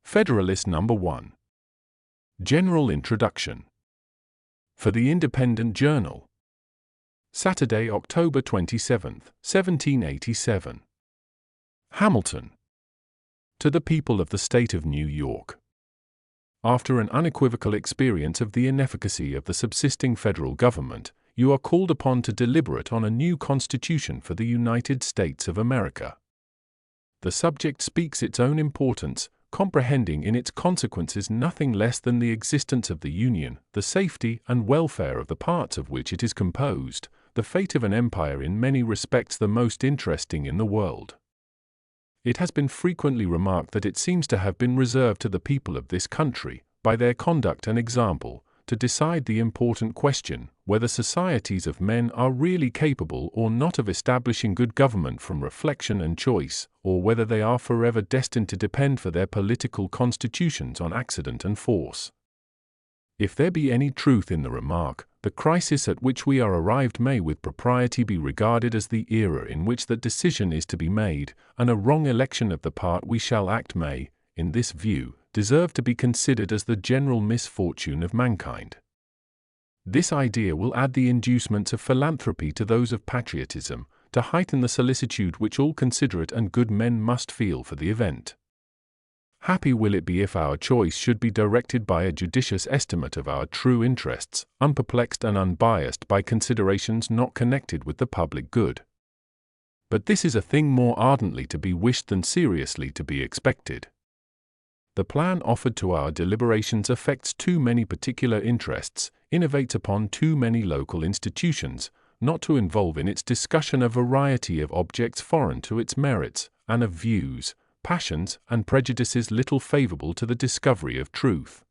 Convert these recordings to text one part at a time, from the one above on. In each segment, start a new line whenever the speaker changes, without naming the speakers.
Federalist Number 1. General Introduction. For the Independent Journal. Saturday, October 27, 1787. Hamilton. To the people of the state of New York. After an unequivocal experience of the inefficacy of the subsisting federal government, you are called upon to deliberate on a new constitution for the United States of America. The subject speaks its own importance, comprehending in its consequences nothing less than the existence of the Union, the safety and welfare of the parts of which it is composed, the fate of an empire in many respects the most interesting in the world. It has been frequently remarked that it seems to have been reserved to the people of this country, by their conduct and example, to decide the important question, whether societies of men are really capable or not of establishing good government from reflection and choice, or whether they are forever destined to depend for their political constitutions on accident and force. If there be any truth in the remark, the crisis at which we are arrived may with propriety be regarded as the era in which that decision is to be made, and a wrong election of the part we shall act may, in this view, deserve to be considered as the general misfortune of mankind. This idea will add the inducements of philanthropy to those of patriotism, to heighten the solicitude which all considerate and good men must feel for the event. Happy will it be if our choice should be directed by a judicious estimate of our true interests, unperplexed and unbiased by considerations not connected with the public good. But this is a thing more ardently to be wished than seriously to be expected. The plan offered to our deliberations affects too many particular interests, innovates upon too many local institutions, not to involve in its discussion a variety of objects foreign to its merits, and of views, passions, and prejudices little favorable to the discovery of truth.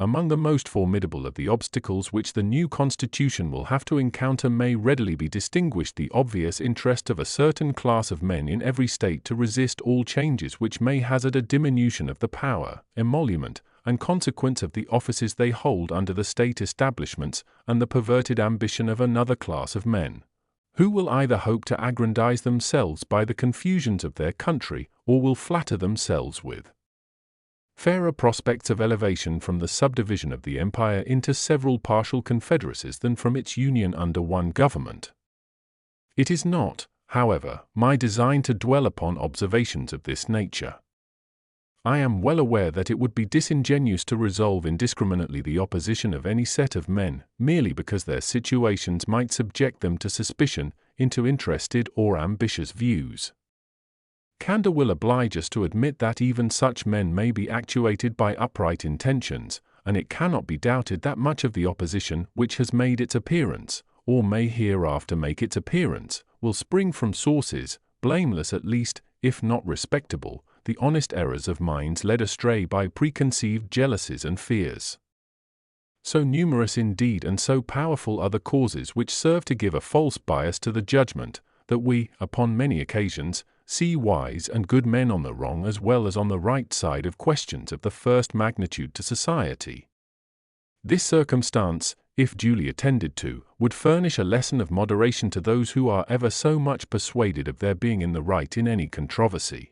Among the most formidable of the obstacles which the new Constitution will have to encounter may readily be distinguished the obvious interest of a certain class of men in every state to resist all changes which may hazard a diminution of the power, emolument, and consequence of the offices they hold under the state establishments, and the perverted ambition of another class of men, who will either hope to aggrandize themselves by the confusions of their country, or will flatter themselves with fairer prospects of elevation from the subdivision of the empire into several partial confederacies than from its union under one government. It is not, however, my design to dwell upon observations of this nature. I am well aware that it would be disingenuous to resolve indiscriminately the opposition of any set of men, merely because their situations might subject them to suspicion, into interested or ambitious views. Candor will oblige us to admit that even such men may be actuated by upright intentions, and it cannot be doubted that much of the opposition which has made its appearance, or may hereafter make its appearance, will spring from sources, blameless at least, if not respectable, the honest errors of minds led astray by preconceived jealousies and fears. So numerous indeed and so powerful are the causes which serve to give a false bias to the judgment, that we, upon many occasions, see wise and good men on the wrong as well as on the right side of questions of the first magnitude to society. This circumstance, if duly attended to, would furnish a lesson of moderation to those who are ever so much persuaded of their being in the right in any controversy.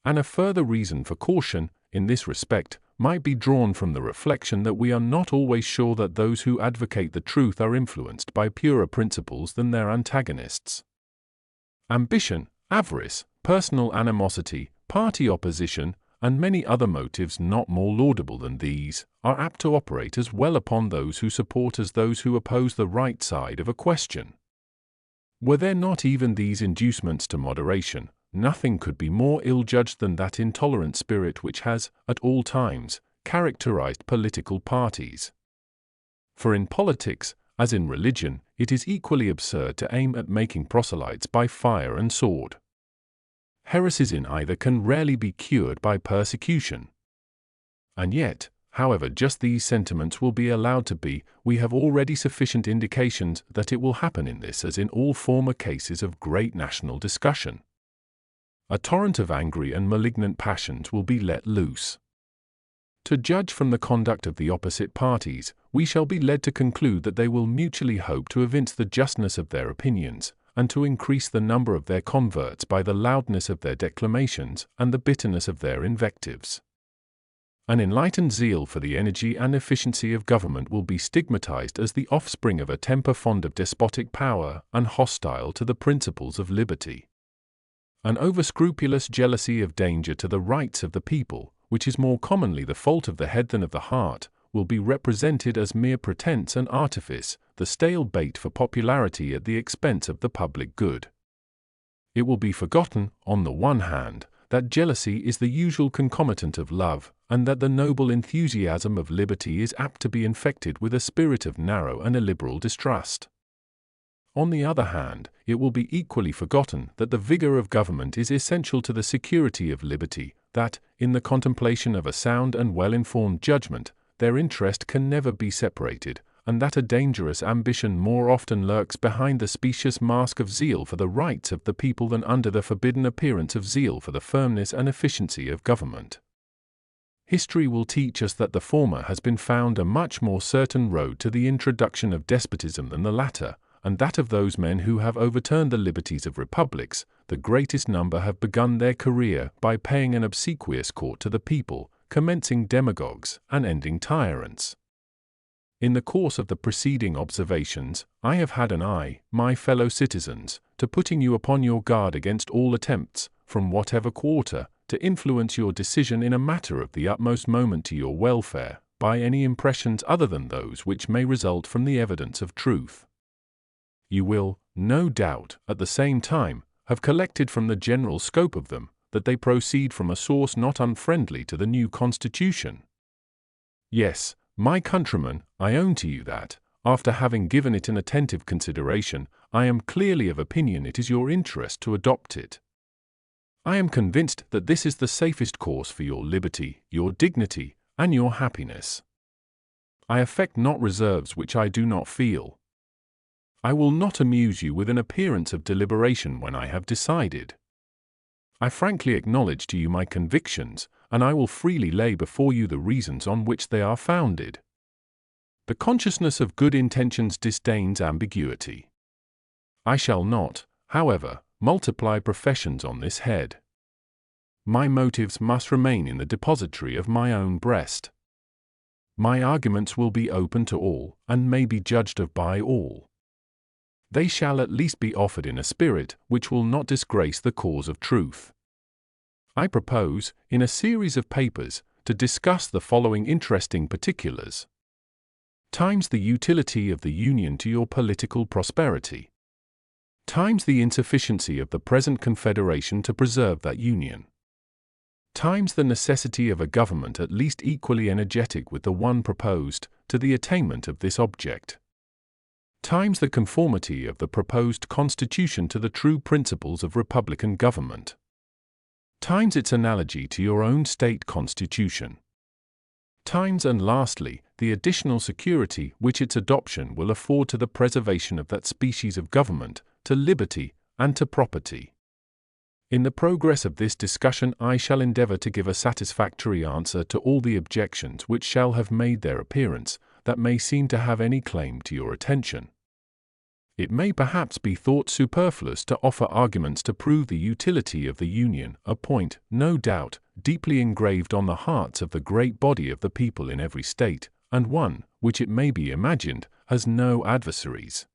And a further reason for caution, in this respect, might be drawn from the reflection that we are not always sure that those who advocate the truth are influenced by purer principles than their antagonists. Ambition, avarice, personal animosity, party opposition, and many other motives not more laudable than these, are apt to operate as well upon those who support as those who oppose the right side of a question. Were there not even these inducements to moderation, nothing could be more ill-judged than that intolerant spirit which has, at all times, characterized political parties. For in politics, as in religion, it is equally absurd to aim at making proselytes by fire and sword. Heresies in either can rarely be cured by persecution. And yet, however just these sentiments will be allowed to be, we have already sufficient indications that it will happen in this as in all former cases of great national discussion. A torrent of angry and malignant passions will be let loose. To judge from the conduct of the opposite parties, we shall be led to conclude that they will mutually hope to evince the justness of their opinions, and to increase the number of their converts by the loudness of their declamations and the bitterness of their invectives. An enlightened zeal for the energy and efficiency of government will be stigmatized as the offspring of a temper fond of despotic power and hostile to the principles of liberty. An overscrupulous jealousy of danger to the rights of the people, which is more commonly the fault of the head than of the heart, will be represented as mere pretense and artifice, the stale bait for popularity at the expense of the public good. It will be forgotten, on the one hand, that jealousy is the usual concomitant of love, and that the noble enthusiasm of liberty is apt to be infected with a spirit of narrow and illiberal distrust. On the other hand, it will be equally forgotten that the vigor of government is essential to the security of liberty, that, in the contemplation of a sound and well-informed judgment, their interest can never be separated, and that a dangerous ambition more often lurks behind the specious mask of zeal for the rights of the people than under the forbidden appearance of zeal for the firmness and efficiency of government. History will teach us that the former has been found a much more certain road to the introduction of despotism than the latter, and that of those men who have overturned the liberties of republics, the greatest number have begun their career by paying an obsequious court to the people, commencing demagogues and ending tyrants. In the course of the preceding observations, I have had an eye, my fellow citizens, to putting you upon your guard against all attempts, from whatever quarter, to influence your decision in a matter of the utmost moment to your welfare, by any impressions other than those which may result from the evidence of truth. You will, no doubt, at the same time, have collected from the general scope of them, that they proceed from a source not unfriendly to the new Constitution. Yes, my countrymen, I own to you that, after having given it an attentive consideration, I am clearly of opinion it is your interest to adopt it. I am convinced that this is the safest course for your liberty, your dignity, and your happiness. I affect not reserves which I do not feel. I will not amuse you with an appearance of deliberation when I have decided. I frankly acknowledge to you my convictions, and I will freely lay before you the reasons on which they are founded. The consciousness of good intentions disdains ambiguity. I shall not, however, multiply professions on this head. My motives must remain in the depository of my own breast. My arguments will be open to all, and may be judged of by all. They shall at least be offered in a spirit which will not disgrace the cause of truth. I propose, in a series of papers, to discuss the following interesting particulars. Times the utility of the Union to your political prosperity. Times the insufficiency of the present Confederation to preserve that Union. Times the necessity of a government at least equally energetic with the one proposed, to the attainment of this object. Times the conformity of the proposed Constitution to the true principles of republican government. Times its analogy to your own state constitution. Times and lastly, the additional security which its adoption will afford to the preservation of that species of government, to liberty, and to property. In the progress of this discussion I shall endeavor to give a satisfactory answer to all the objections which shall have made their appearance, that may seem to have any claim to your attention. It may perhaps be thought superfluous to offer arguments to prove the utility of the Union, a point, no doubt, deeply engraved on the hearts of the great body of the people in every state, and one, which it may be imagined, has no adversaries.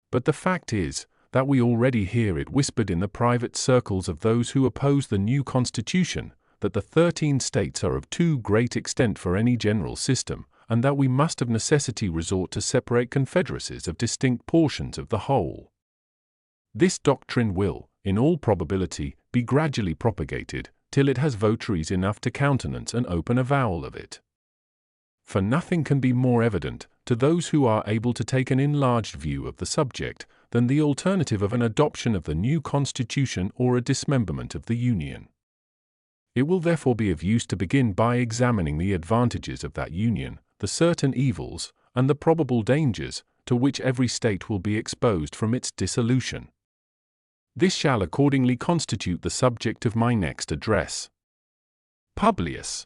But the fact is, that we already hear it whispered in the private circles of those who oppose the new Constitution, that the 13 states are of too great extent for any general system, and that we must of necessity resort to separate confederacies of distinct portions of the whole. This doctrine will, in all probability, be gradually propagated, till it has votaries enough to countenance an open avowal of it. For nothing can be more evident, to those who are able to take an enlarged view of the subject, than the alternative of an adoption of the new Constitution or a dismemberment of the Union. It will therefore be of use to begin by examining the advantages of that Union, the certain evils, and the probable dangers, to which every state will be exposed from its dissolution. This shall accordingly constitute the subject of my next address. Publius.